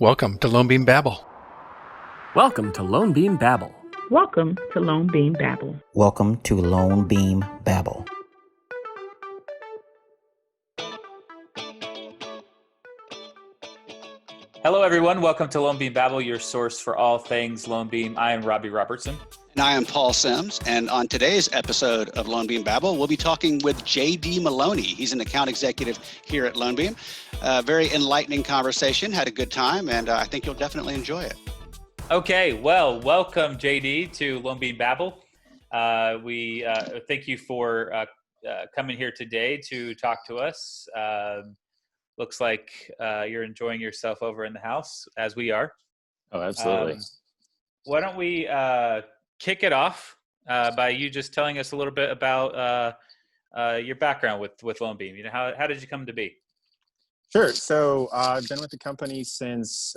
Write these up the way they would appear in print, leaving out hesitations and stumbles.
Welcome to LoanBeam Babble. Welcome to LoanBeam Babble. Welcome to LoanBeam Babble. Welcome to LoanBeam Babble. Hello, everyone. Welcome to LoanBeam Babble, your source for all things LoanBeam. I am Robbie Robertson. And I am Paul Sims. And on today's episode of LoanBeam Babble, we'll be talking with J.D. Maloney. He's an account executive here at LoanBeam. Very enlightening conversation. Had a good time, and I think you'll definitely enjoy it. Okay, well, welcome, J.D., to LoanBeam Babble. We thank you for coming here today to talk to us. Looks like you're enjoying yourself over in the house, as we are. Oh, absolutely. Why don't we kick it off by you just telling us a little bit about your background with LoanBeam. You know, how did you come to be? Sure. So I've been with the company since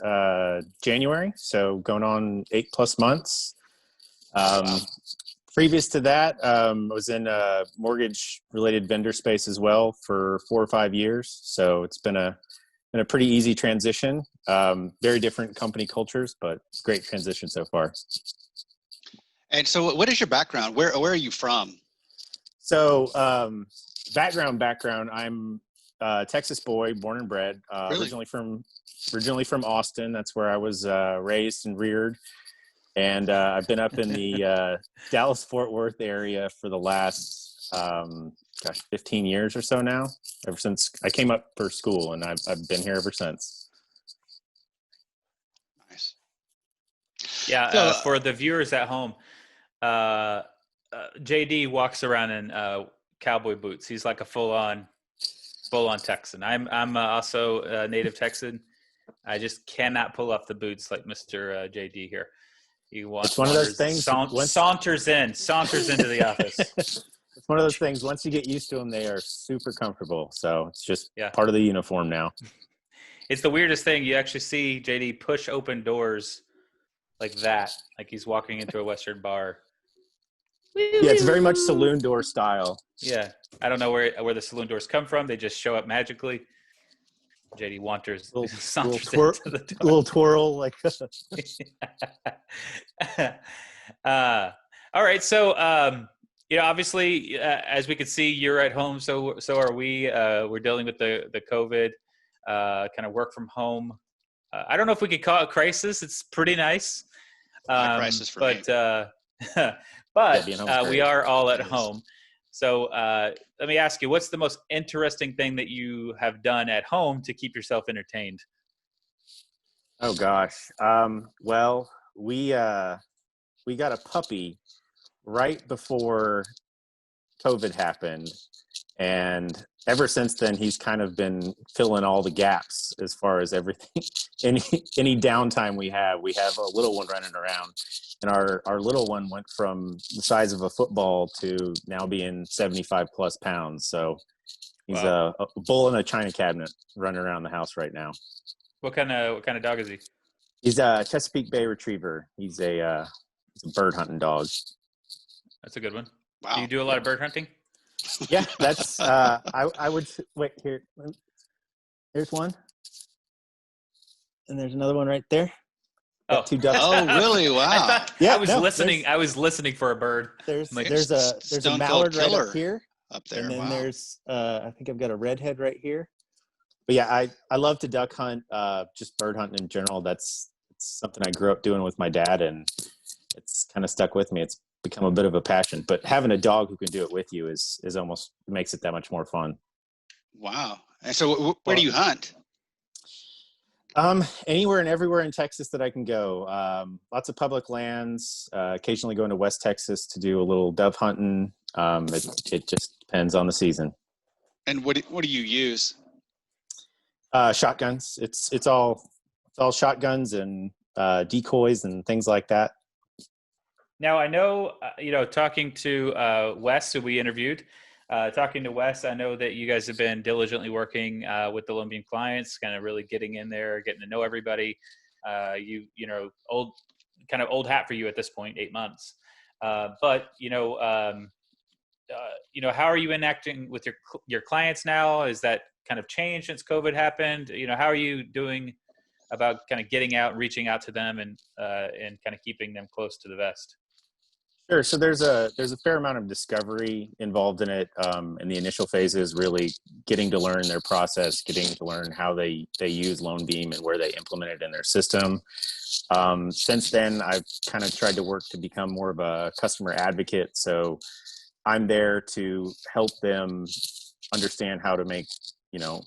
January, so going on 8+ months. Wow. Previous to that, I was in a mortgage-related vendor space as well for 4 or 5 years. So it's been a pretty easy transition. Very different company cultures, but great transition so far. And so what is your background? Where are you from? So background, I'm a Texas boy, born and bred, Really? originally from Austin. That's where I was raised and reared. And I've been up in the Dallas-Fort Worth area for the last, 15 years or so now, ever since I came up for school, and I've been here ever since. Nice. Yeah, So, for the viewers at home, JD walks around in cowboy boots. He's like a full-on Texan. I'm also a native Texan. I just cannot pull off the boots like Mr. JD here. It's one of those things. Saunters into the office. It's one of those things. Once you get used to them, they are super comfortable. So it's just part of the uniform now. It's the weirdest thing. You actually see JD push open doors like that, like he's walking into a Western bar. Yeah, it's very much saloon door style. Yeah, I don't know where the saloon doors come from. They just show up magically. JD Wanters little twirl like. All right, so obviously, as we can see, you're at home. So are we. We're dealing with the COVID kind of work from home. I don't know if we could call it crisis. It's pretty nice. Not a crisis for me. But we are all at home. So let me ask you, what's the most interesting thing that you have done at home to keep yourself entertained? Oh gosh. Well, we got a puppy right before COVID happened, and ever since then he's kind of been filling all the gaps as far as everything. Any downtime we have a little one running around. And our little one went from the size of a football to now being 75+ pounds. So he's a bull in a china cabinet running around the house right now. What kind of dog is he? He's a Chesapeake Bay Retriever. He's a bird hunting dog. That's a good one. Wow. Do you do a lot of bird hunting? Yeah, that's I would wait here. Here's one, and there's another one right there. Oh, 2 ducks. Oh, really? Wow. I was listening for a bird. There's like, a mallard right up here, up there. and then wow. there's I think I've got a redhead right here. But yeah, I love to duck hunt. Just bird hunting in general. It's something I grew up doing with my dad, and it's kind of stuck with me. It's become a bit of a passion. But having a dog who can do it with you is almost makes it that much more fun. Wow. And so where do you hunt? Anywhere and everywhere in Texas that I can go. Lots of public lands, occasionally going to West Texas to do a little dove hunting. It just depends on the season. And what do you use? Shotguns. It's all shotguns and decoys and things like that. Now I know, talking to Wes, who we interviewed, talking to Wes, I know that you guys have been diligently working with the LoanBeam clients, kind of really getting in there, getting to know everybody. Old hat for you at this point, 8 months. But how are you interacting with your clients now? Is that kind of changed since COVID happened? How are you doing about kind of getting out, reaching out to them, and kind of keeping them close to the vest? Sure. So there's a fair amount of discovery involved in it. In the initial phases, really getting to learn their process, getting to learn how they use LoanBeam and where they implement it in their system. Since then, I've kind of tried to work to become more of a customer advocate. So I'm there to help them understand how to make,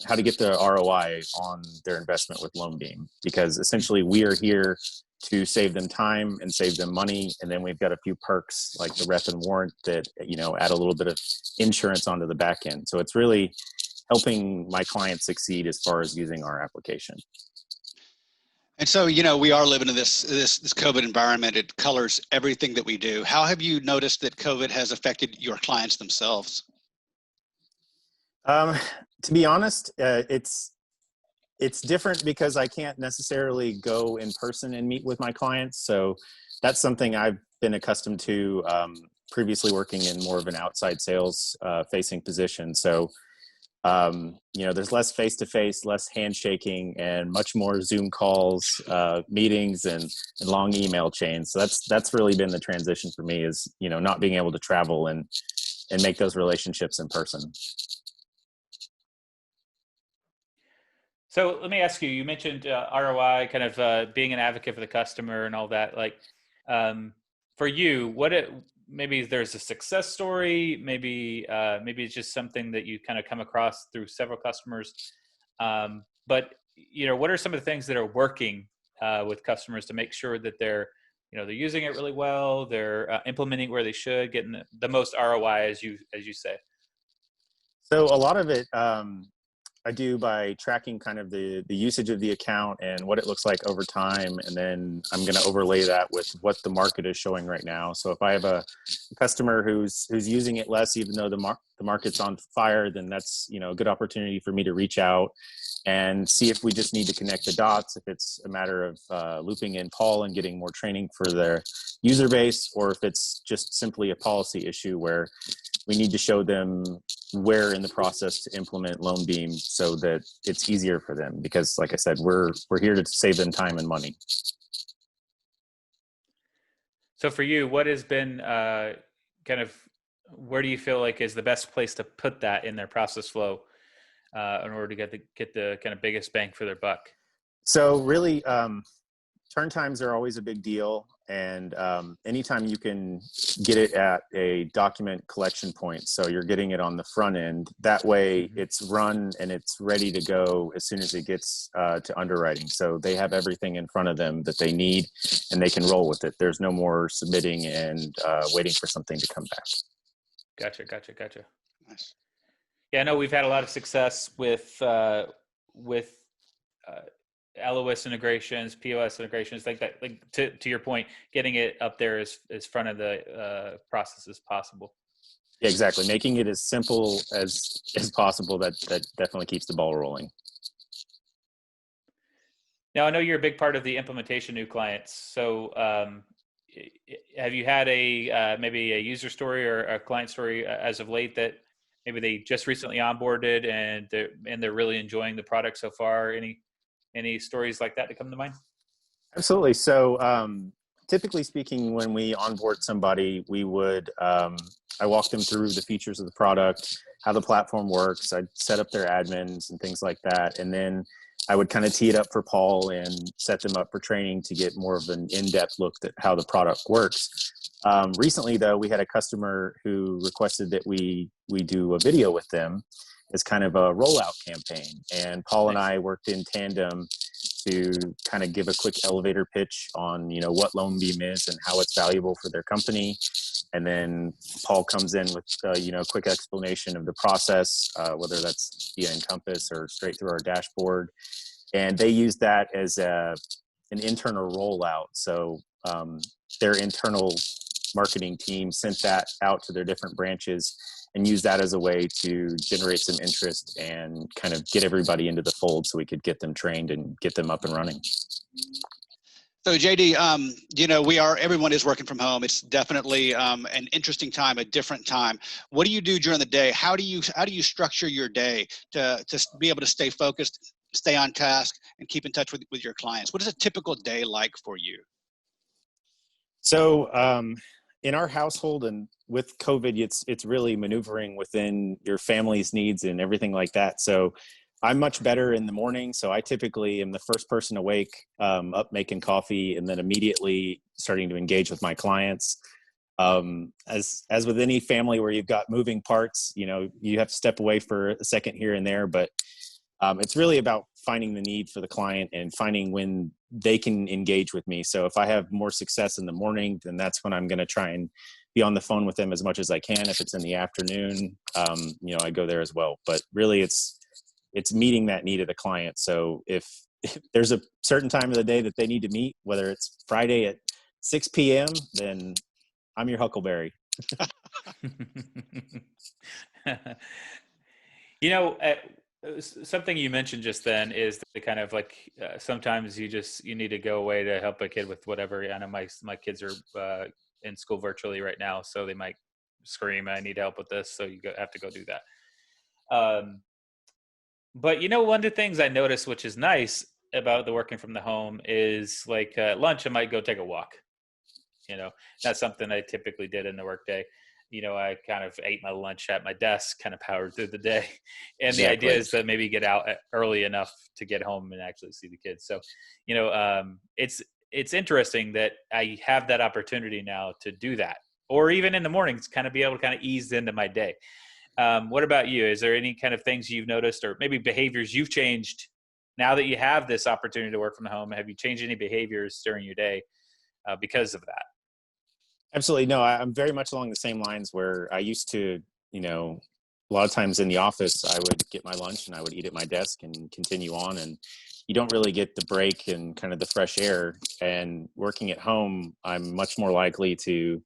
how to get the ROI on their investment with LoanBeam, because essentially we are here to save them time and save them money. And then we've got a few perks like the rep and warrant that, add a little bit of insurance onto the back end. So it's really helping my clients succeed as far as using our application. And so, we are living in this COVID environment. It colors everything that we do. How have you noticed that COVID has affected your clients themselves? To be honest, it's different because I can't necessarily go in person and meet with my clients. So that's something I've been accustomed to previously working in more of an outside sales facing position. So, there's less face-to-face, less handshaking, and much more Zoom calls, meetings, and long email chains. So that's really been the transition for me, is, not being able to travel and make those relationships in person. So let me ask you, you mentioned ROI, kind of being an advocate for the customer and all that. Like, for you, maybe there's a success story, maybe it's just something that you kind of come across through several customers. But, what are some of the things that are working with customers to make sure that they're using it really well, they're implementing where they should, getting the most ROI, as you say? So a lot of it, I do by tracking kind of the usage of the account and what it looks like over time. And then I'm going to overlay that with what the market is showing right now. So if I have a customer who's using it less, even though the market's on fire, then that's, a good opportunity for me to reach out and see if we just need to connect the dots, if it's a matter of looping in Paul and getting more training for their user base, or if it's just simply a policy issue where we need to show them where in the process to implement LoanBeam so that it's easier for them. Because like I said, we're here to save them time and money. So for you, what has been kind of, where do you feel like is the best place to put that in their process flow in order to get the kind of biggest bang for their buck? So really, turn times are always a big deal. And anytime you can get it at a document collection point, so you're getting it on the front end, that way it's run and it's ready to go as soon as it gets to underwriting. So they have everything in front of them that they need and they can roll with it. There's no more submitting and waiting for something to come back. Gotcha. Nice. Yeah, I know we've had a lot of success with LOS integrations, POS integrations, like that. Like to your point, getting it up there as front of the process as possible. Yeah, exactly. Making it as simple as possible. That definitely keeps the ball rolling. Now, I know you're a big part of the implementation new clients. So, have you had maybe a user story or a client story as of late that maybe they just recently onboarded and they're really enjoying the product so far? Any stories like that to come to mind? Absolutely. So typically speaking, when we onboard somebody, we would, I walk them through the features of the product, how the platform works. I'd set up their admins and things like that. And then I would kind of tee it up for Paul and set them up for training to get more of an in-depth look at how the product works. Recently, though, we had a customer who requested that we do a video with them as kind of a rollout campaign. And Paul and I worked in tandem to kind of give a quick elevator pitch on, what LoanBeam is and how it's valuable for their company. And then Paul comes in with, a quick explanation of the process, whether that's via Encompass or straight through our dashboard. And they use that as an internal rollout. So their internal marketing team sent that out to their different branches and use that as a way to generate some interest and kind of get everybody into the fold so we could get them trained and get them up and running. So JD, everyone is working from home. It's definitely an interesting time, a different time. What do you do during the day? How do you structure your day to be able to stay focused stay on task, and keep in touch with your clients? What is a typical day like for you? So in our household and with COVID, it's really maneuvering within your family's needs and everything like that. So I'm much better in the morning. So I typically am the first person awake, up making coffee, and then immediately starting to engage with my clients. As with any family where you've got moving parts, you have to step away for a second here and there, but it's really about finding the need for the client and finding when they can engage with me. So if I have more success in the morning, then that's when I'm going to try and be on the phone with them as much as I can. If it's in the afternoon, I go there as well. But really, it's meeting that need of the client. So if there's a certain time of the day that they need to meet, whether it's Friday at 6 p.m., then I'm your huckleberry. Something you mentioned just then is the kind of like sometimes you need to go away to help a kid with whatever. I know my kids are in school virtually right now, so they might scream, "I need help with this," so you have to go do that. But one of the things I noticed, which is nice about the working from the home, is like at lunch I might go take a walk. That's something I typically did in the workday. I kind of ate my lunch at my desk, kind of powered through the day. And Exactly. The idea is to maybe get out early enough to get home and actually see the kids. So, it's interesting that I have that opportunity now to do that, or even in the mornings, kind of be able to kind of ease into my day. What about you? Is there any kind of things you've noticed or maybe behaviors you've changed now that you have this opportunity to work from home? Have you changed any behaviors during your day because of that? Absolutely. No, I'm very much along the same lines where I used to, a lot of times in the office, I would get my lunch and I would eat at my desk and continue on. And you don't really get the break and kind of the fresh air. And working at home, I'm much more likely to,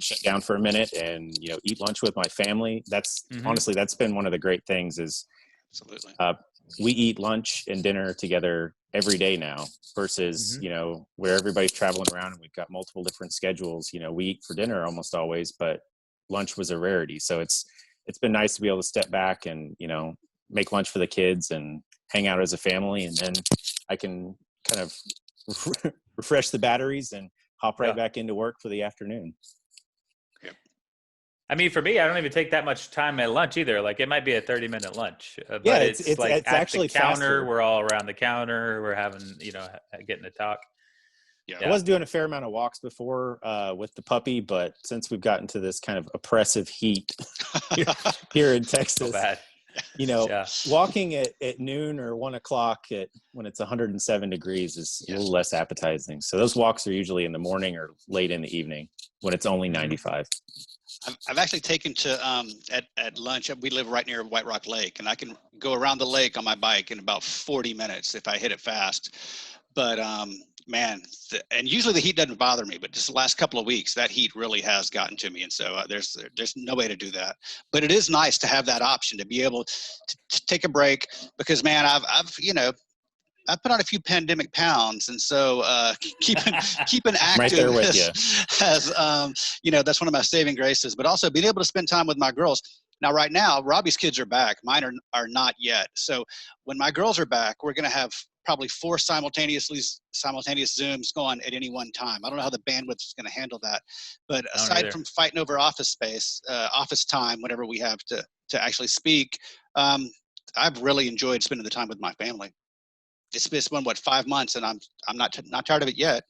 shut down for a minute and, eat lunch with my family. That's honestly, that's been one of the great things is Absolutely. We eat lunch and dinner together every day now versus, where everybody's traveling around and we've got multiple different schedules. We eat for dinner almost always, but lunch was a rarity. So it's been nice to be able to step back and, make lunch for the kids and hang out as a family. And then I can kind of refresh the batteries and hop right back into work for the afternoon. I mean, for me, I don't even take that much time at lunch either. Like it might be a 30-minute lunch, but it's like it's at actually the counter. faster. We're all around the counter. We're having, getting to talk. Yeah. I was doing a fair amount of walks before with the puppy, but since we've gotten to this kind of oppressive heat here in Texas, So bad. Walking at noon or 1 o'clock when it's 107 degrees is a little less appetizing. So those walks are usually in the morning or late in the evening when it's only 95. I've actually taken to at lunch. We live right near White Rock Lake, and I can go around the lake on my bike in about 40 minutes if I hit it fast. But man, and usually the heat doesn't bother me, but just the last couple of weeks, that heat really has gotten to me, and so there's no way to do that. But it is nice to have that option to be able to take a break because man, I've put on a few pandemic pounds, and so keeping active right there with you. has that's one of my saving graces. But also being able to spend time with my girls. Now, right now, Robbie's kids are back. Mine are not yet. So when my girls are back, we're going to have probably 4 simultaneous Zooms going at any one time. I don't know how the bandwidth is going to handle that. But aside from fighting over office space, office time, whenever we have to actually speak, I've really enjoyed spending the time with my family. It's been 5 months, and I'm not tired of it yet.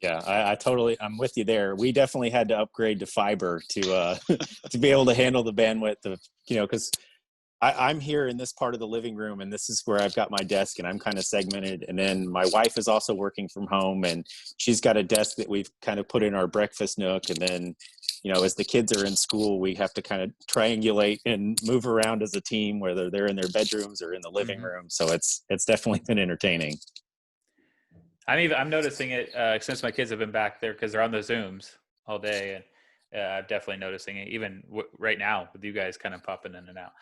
Yeah, I'm with you there. We definitely had to upgrade to fiber to to be able to handle the bandwidth of because I'm here in this part of the living room, and this is where I've got my desk, and I'm kind of segmented. And then my wife is also working from home, and she's got a desk that we've kind of put in our breakfast nook. And then, as the kids are in school, we have to kind of triangulate and move around as a team, whether they're in their bedrooms or in the living room. So it's definitely been entertaining. I'm noticing it since my kids have been back there because they're on the Zooms all day, and I'm definitely noticing it even right now with you guys kind of popping in and out.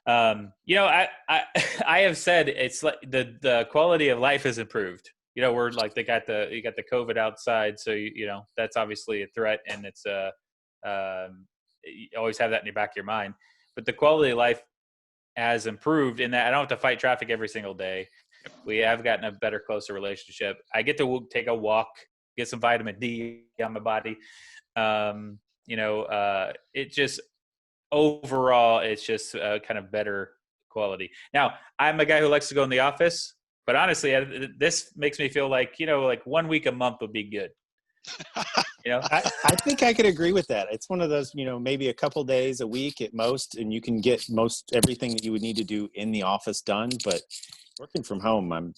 I have said it's like the quality of life has improved. We're like you got the COVID outside, so that's obviously a threat, and it's you always have that in the back of your mind. But the quality of life has improved in that I don't have to fight traffic every single day. We have gotten a better, closer relationship. I get to take a walk, get some vitamin D on my body. It just overall, it's just kind of better quality. Now, I'm a guy who likes to go in the office, but honestly, this makes me feel like, like 1 week a month would be good. I think I could agree with that. It's one of those, maybe a couple days a week at most, and you can get most everything that you would need to do in the office done. But working from home,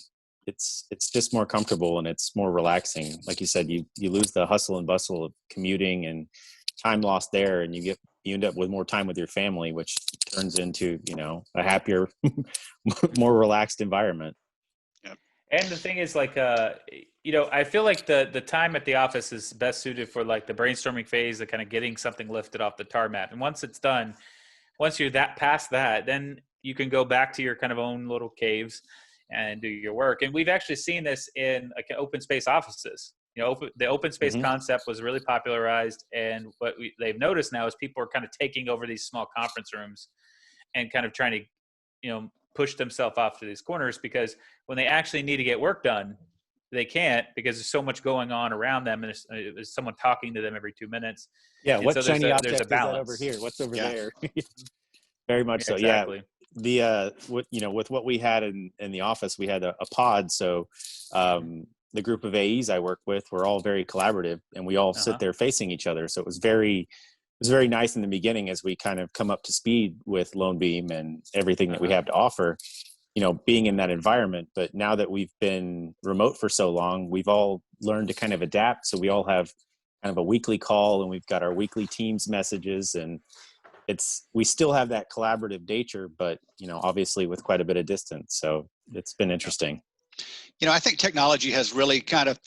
it's just more comfortable and it's more relaxing. Like you said, you lose the hustle and bustle of commuting and time lost there, and you end up with more time with your family, which turns into, a happier, more relaxed environment. And the thing is, like, I feel like the time at the office is best suited for like the brainstorming phase, the kind of getting something lifted off the tarmac. And once it's done, once you're past that, then you can go back to your kind of own little caves and do your work. And we've actually seen this in like open space offices. The open space concept was really popularized, and what they've noticed now is people are kind of taking over these small conference rooms and kind of trying to, push themselves off to these corners, because when they actually need to get work done, they can't, because there's so much going on around them, and there's someone talking to them every 2 minutes. Yeah, and what so shiny object there's a is that balance over here? What's over there? Very much so. Exactly. Yeah. With what we had in the office, we had a pod. So the group of AEs I work with, we're all very collaborative, and we all sit there facing each other. So it was very nice in the beginning as we kind of come up to speed with LoanBeam and everything that we have to offer, being in that environment. But now that we've been remote for so long, we've all learned to kind of adapt. So we all have kind of a weekly call, and we've got our weekly Teams messages, and we still have that collaborative nature, but, obviously with quite a bit of distance. So it's been interesting. I think technology has really kind of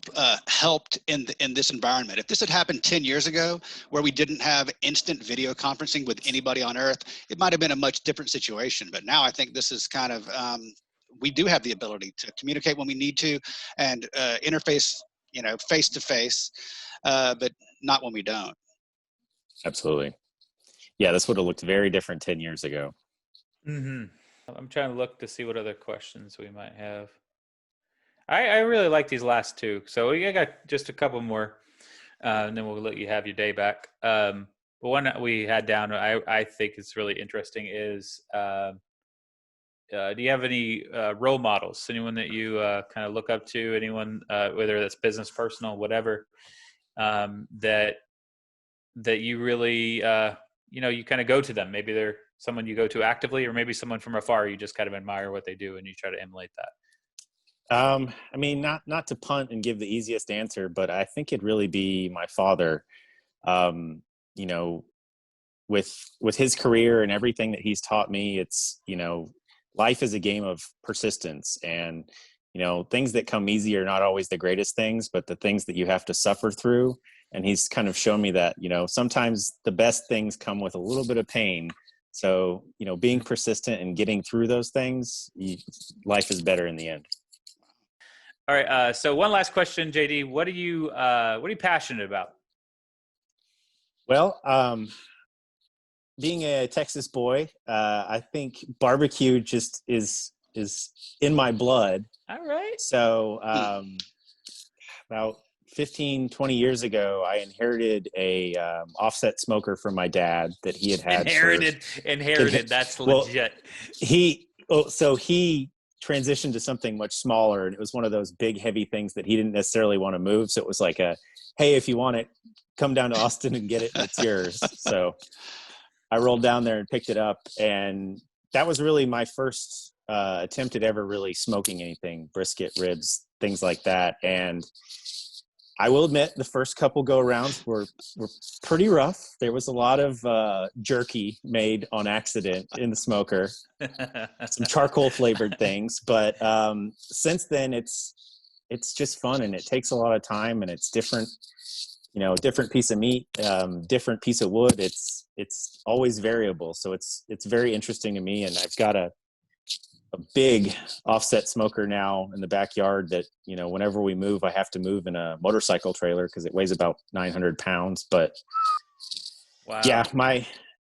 helped in this environment. If this had happened 10 years ago, where we didn't have instant video conferencing with anybody on earth, it might have been a much different situation. But now I think this is kind of, we do have the ability to communicate when we need to, and interface, face to face, but not when we don't. Absolutely. Yeah, this would have looked very different 10 years ago. I'm trying to look to see what other questions we might have. I really like these last two, so we got just a couple more, and then we'll let you have your day back. But one that we had down, I think is really interesting, is do you have any role models? Anyone that you kind of look up to? Anyone, whether that's business, personal, whatever, that you really, you kind of go to them. Maybe they're someone you go to actively, or maybe someone from afar you just kind of admire what they do and you try to emulate that. Not to punt and give the easiest answer, but I think it'd really be my father. With his career and everything that he's taught me, it's, life is a game of persistence, and, things that come easy are not always the greatest things, but the things that you have to suffer through. And he's kind of shown me that, sometimes the best things come with a little bit of pain. So, being persistent and getting through those things, life is better in the end. All right. So one last question, JD. What are you passionate about? Well, being a Texas boy, I think barbecue just is in my blood. All right. So about 15, 20 years ago, I inherited a offset smoker from my dad that he had Inherited. That's legit. He transitioned to something much smaller, and it was one of those big heavy things that he didn't necessarily want to move. So it was like hey, if you want it, come down to Austin and get it, and it's yours. So I rolled down there and picked it up, and that was really my first attempt at ever really smoking anything, brisket, ribs, things like that. And I will admit the first couple go arounds were pretty rough. There was a lot of jerky made on accident in the smoker, some charcoal flavored things. But since then, it's just fun, and it takes a lot of time, and it's different, different piece of meat, different piece of wood. It's always variable. So it's very interesting to me. And I've got a big offset smoker now in the backyard that, whenever we move, I have to move in a motorcycle trailer because it weighs about 900 pounds. But wow. Yeah,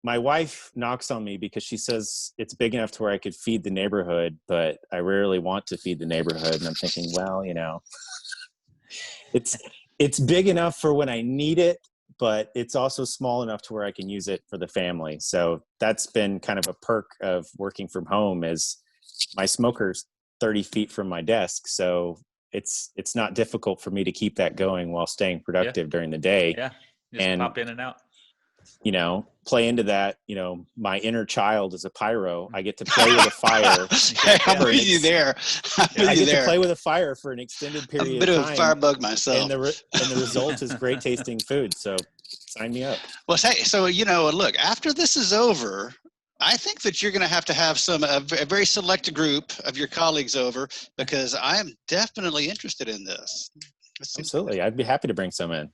my wife knocks on me because she says it's big enough to where I could feed the neighborhood, but I rarely want to feed the neighborhood. And I'm thinking, well, it's big enough for when I need it, but it's also small enough to where I can use it for the family. So that's been kind of a perk of working from home, is my smoker's 30 feet from my desk. So it's not difficult for me to keep that going while staying productive during the day. Yeah. Just and pop in and out. Play into that. My inner child is a pyro. I get to play with a fire. I'm with you there. I get to play with a fire for an extended period of time. I'm a bit of a firebug myself. And the result is great tasting food. So sign me up. Well, so, look, after this is over, I think that you're going to have a very select group of your colleagues over, because I'm definitely interested in this. Absolutely. I'd be happy to bring some in.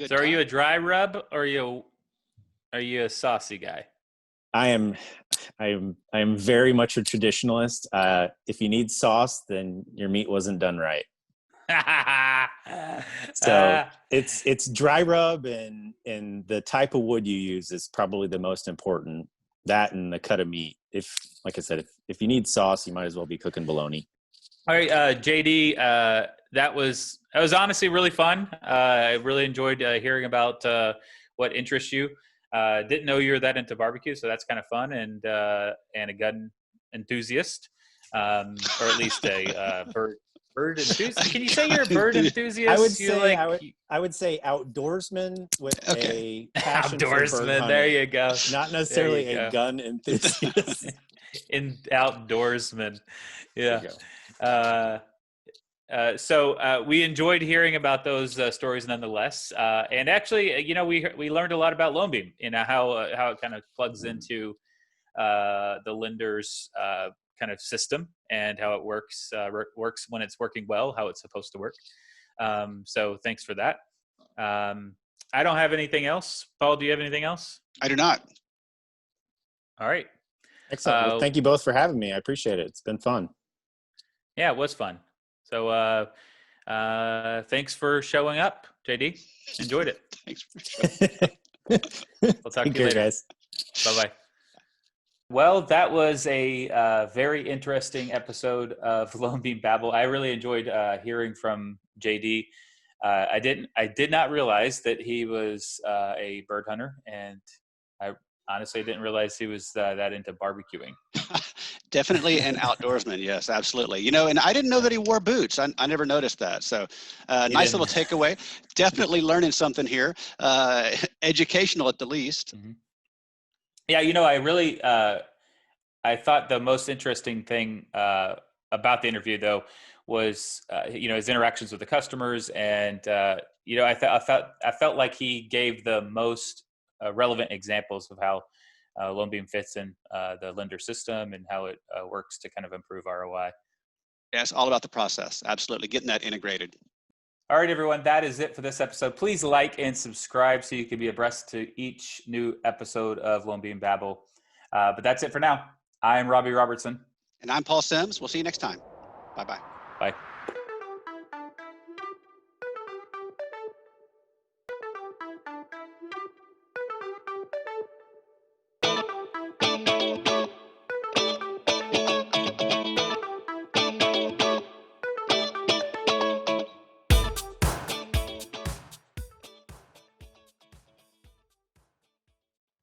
So are you a dry rub, or are you a saucy guy? I am very much a traditionalist. If you need sauce, then your meat wasn't done right. So it's dry rub, and the type of wood you use is probably the most important. That and the cut of meat. Like I said, if you need sauce, you might as well be cooking bologna. All right, JD, that was honestly really fun. I really enjoyed hearing about what interests you. Didn't know you were that into barbecue, so that's kind of fun, and a gun enthusiast, or at least a bird enthusiast. Can you say you're a bird enthusiast? I would say outdoorsman with a passion for bird hunting. There you go. Not necessarily a gun enthusiast. Outdoorsman. Yeah. So we enjoyed hearing about those stories nonetheless. And actually, we learned a lot about LoanBeam, how it kind of plugs into the lender's kind of system, and how it works when it's working well, how it's supposed to work. So thanks for that. I don't have anything else. Paul, do you have anything else? I do not. All right. Excellent. Well, thank you both for having me. I appreciate it. It's been fun. Yeah, it was fun. So thanks for showing up, JD. Enjoyed it. Thanks for showing up. We'll talk to you later, guys. Bye-bye. Well, that was a very interesting episode of LoanBeam Babble. I really enjoyed hearing from JD. I did not realize that he was a bird hunter, and I honestly didn't realize he was that into barbecuing. Definitely an outdoorsman. Yes, absolutely. And I didn't know that he wore boots. I never noticed that. So nice little takeaway. Definitely learning something here. Educational at the least. Mm-hmm. Yeah, I really, I thought the most interesting thing about the interview, though, was his interactions with the customers, and I felt like he gave the most relevant examples of how LoanBeam fits in the lender system, and how it works to kind of improve ROI. Yes, all about the process. Absolutely, getting that integrated. All right, everyone, that is it for this episode. Please like and subscribe so you can be abreast to each new episode of LoanBeam Babble. But that's it for now. I'm Robbie Robertson. And I'm Paul Sims. We'll see you next time. Bye-bye. Bye.